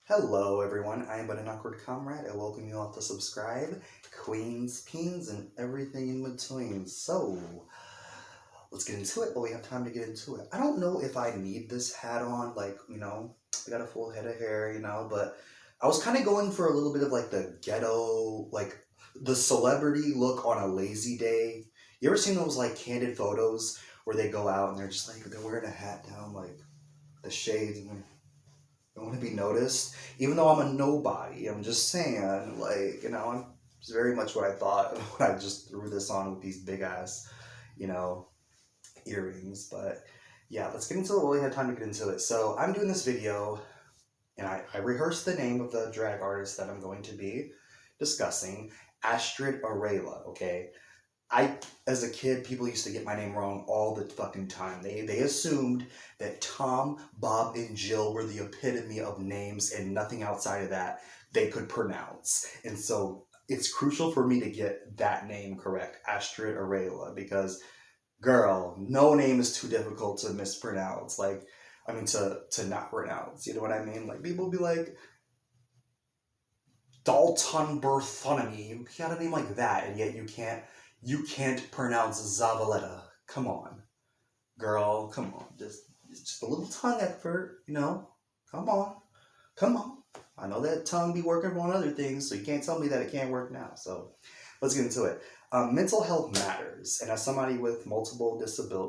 Hello, everyone. I am but an awkward comrade. I welcome you all to subscribe, queens, peens, and everything in between. So, let's get into it, but we have time to get into it. I don't know if I need this hat on, I got a full head of hair, but I was kind of going for a little bit of like the ghetto, like the celebrity look on a lazy day. You ever seen those like candid photos where they go out and they're just like, they're wearing a hat down, like the shades, and I want to be noticed, even though I'm a nobody. I'm just saying, I'm it's very much what I thought when I just threw this on with these big ass, you know, earrings. But yeah, let's get into it. Well, we had time to get into it. So I'm doing this video, and I rehearsed the name of the drag artist that I'm going to be discussing, Astrud Aurelia. Okay, as a kid, people used to get my name wrong all the fucking time. They assumed that Tom, Bob, and Jill were the epitome of names, and nothing outside of that they could pronounce. And so it's crucial for me to get that name correct, Astrud Aurelia, because girl, no name is too difficult to mispronounce. To not pronounce. You know what I mean? Like people be like Dalton Bertholomew. You got a name like that, and yet you can't pronounce Zavaleta. Come on, girl. Come on. Just a little tongue effort, Come on. Come on. I know that tongue be working on other things, so you can't tell me that it can't work now. So let's get into it. Mental health matters. And as somebody with multiple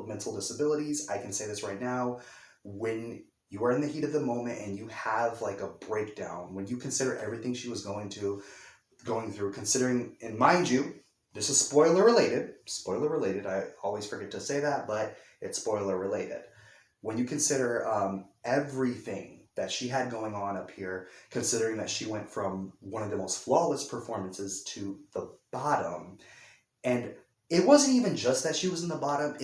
mental disabilities, I can say this right now. When you are in the heat of the moment and you have like a breakdown, when you consider everything she was going through, considering, and mind you, this is spoiler related, I always forget to say that, but it's spoiler related. When you consider everything that she had going on up here, considering that she went from one of the most flawless performances to the bottom, and it wasn't even just that she was in the bottom,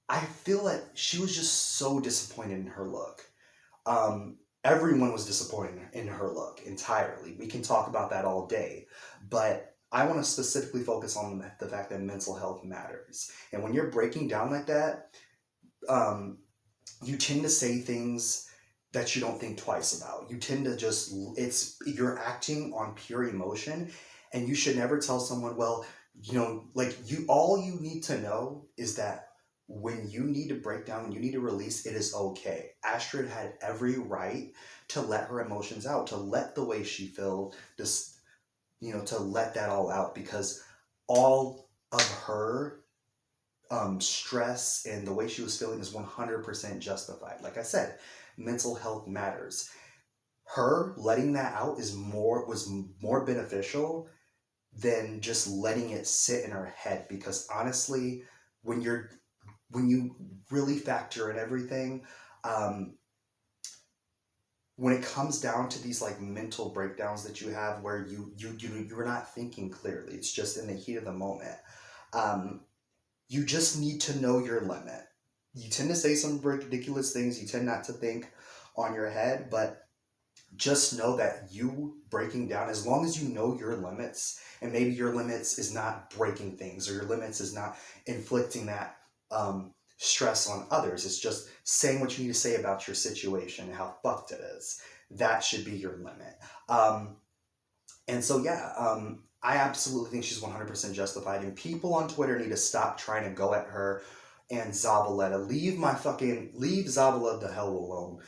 I feel like she was just so disappointed in her look. Everyone was disappointed in her look entirely. We can talk about that all day, but I want to specifically focus on the fact that mental health matters. And when you're breaking down like that, um, you tend to say things that you don't think twice about. You tend to you're acting on pure emotion, and you should never tell someone, well, all you need to know is that when you need to break down, when you need to release, it is okay. Astrid had every right to let her emotions out, to let the way she felt, to let that all out, because all of her stress and the way she was feeling is 100% justified. Like I said, mental health matters. Her letting that out was more beneficial than just letting it sit in her head, because honestly, when you really factor in everything, um, when it comes down to these like mental breakdowns that you have where you're not thinking clearly, it's just in the heat of the moment. Um, you just need to know your limit. You tend to say some ridiculous things. You tend not to think on your head, but just know that you breaking down, as long as you know your limits, and maybe your limits is not breaking things, or your limits is not inflicting that stress on others. It's just saying what you need to say about your situation and how fucked it is. That should be your limit. And so, yeah, I absolutely think she's 100% justified, and people on Twitter need to stop trying to go at her and Zavaleta. Leave Zavala the hell alone.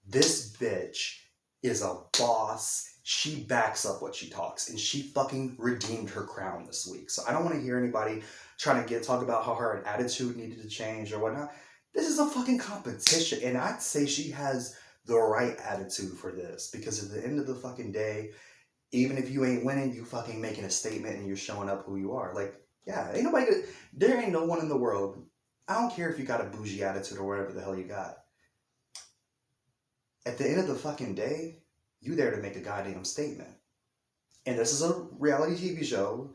This bitch is a boss. She backs up what she talks, and she fucking redeemed her crown this week. So I don't want to hear anybody trying to talk about how her attitude needed to change or whatnot. This is a fucking competition, and I'd say she has the right attitude for this, because at the end of the fucking day, even if you ain't winning, you fucking making a statement and you're showing up who you are. Like, yeah, there ain't no one in the world. I don't care if you got a bougie attitude or whatever the hell you got. At the end of the fucking day, you there to make a goddamn statement. And this is a reality TV show.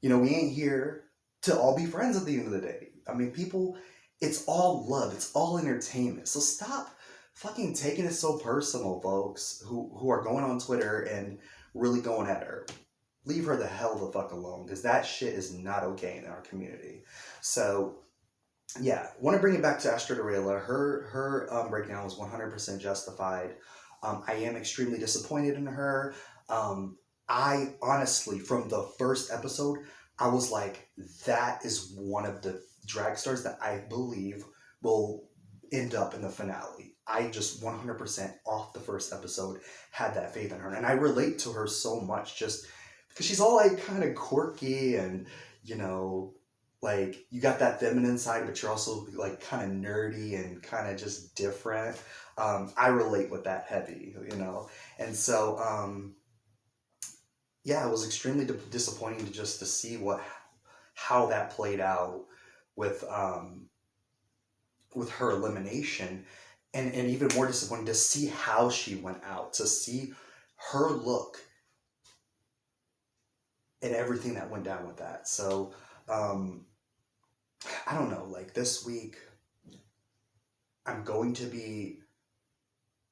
We ain't here to all be friends at the end of the day. I mean, people, it's all love. It's all entertainment. So stop fucking taking it so personal, folks, who are going on Twitter and really going at her. Leave her the hell the fuck alone, because that shit is not okay in our community. So, yeah, want to bring it back to Astrud Aurelia. Her breakdown was 100% justified. I am extremely disappointed in her. I honestly, from the first episode, I was like, that is one of the drag stars that I believe will end up in the finale. I just 100% off the first episode had that faith in her. And I relate to her so much just because she's all like kind of quirky and, you know, like you got that feminine side, but you're also like kind of nerdy and kind of just different. I relate with that heavy, you know. And so, yeah, it was extremely disappointing to just to see how that played out with her elimination, and even more disappointing to see how she went out, to see her look and everything that went down with that. So I don't know, like this week I'm going to be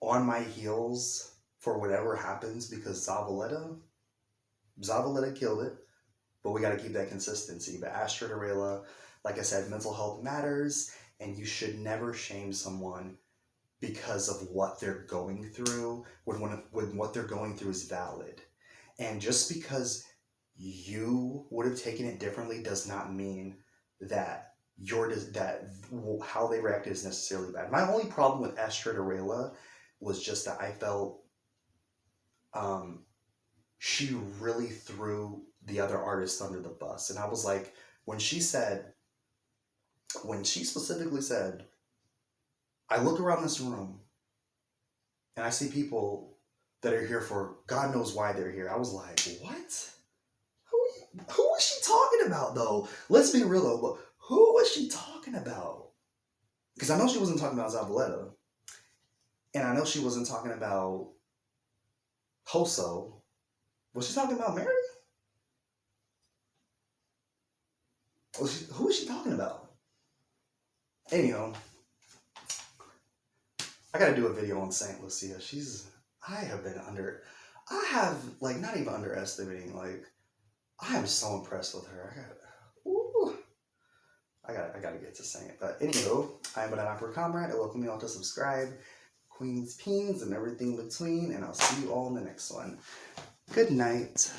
on my heels for whatever happens because Zavaleta killed it, but we got to keep that consistency. But Astrud Aurelia, like I said, mental health matters, and you should never shame someone because of what they're going through when what they're going through is valid. And just because you would have taken it differently does not mean that how they reacted is necessarily bad. My only problem with Astrud Aurelia was just that I felt she really threw the other artists under the bus. And I was like, when she specifically said, I look around this room and I see people that are here for God knows why they're here. I was like, what? Who was she talking about though? Let's be real though, but who was she talking about? Because I know she wasn't talking about Zavaleta. And I know she wasn't talking about Hoso. Was she talking about Mary? Who was she talking about? Anyhow, I gotta do a video on Saint Lucia. I have like not even underestimating, like I am so impressed with her. I gotta get to Saint. But anywho, I am an Opera Comrade. I welcome you all to subscribe, Queens, Peens, and everything between, and I'll see you all in the next one. Good night.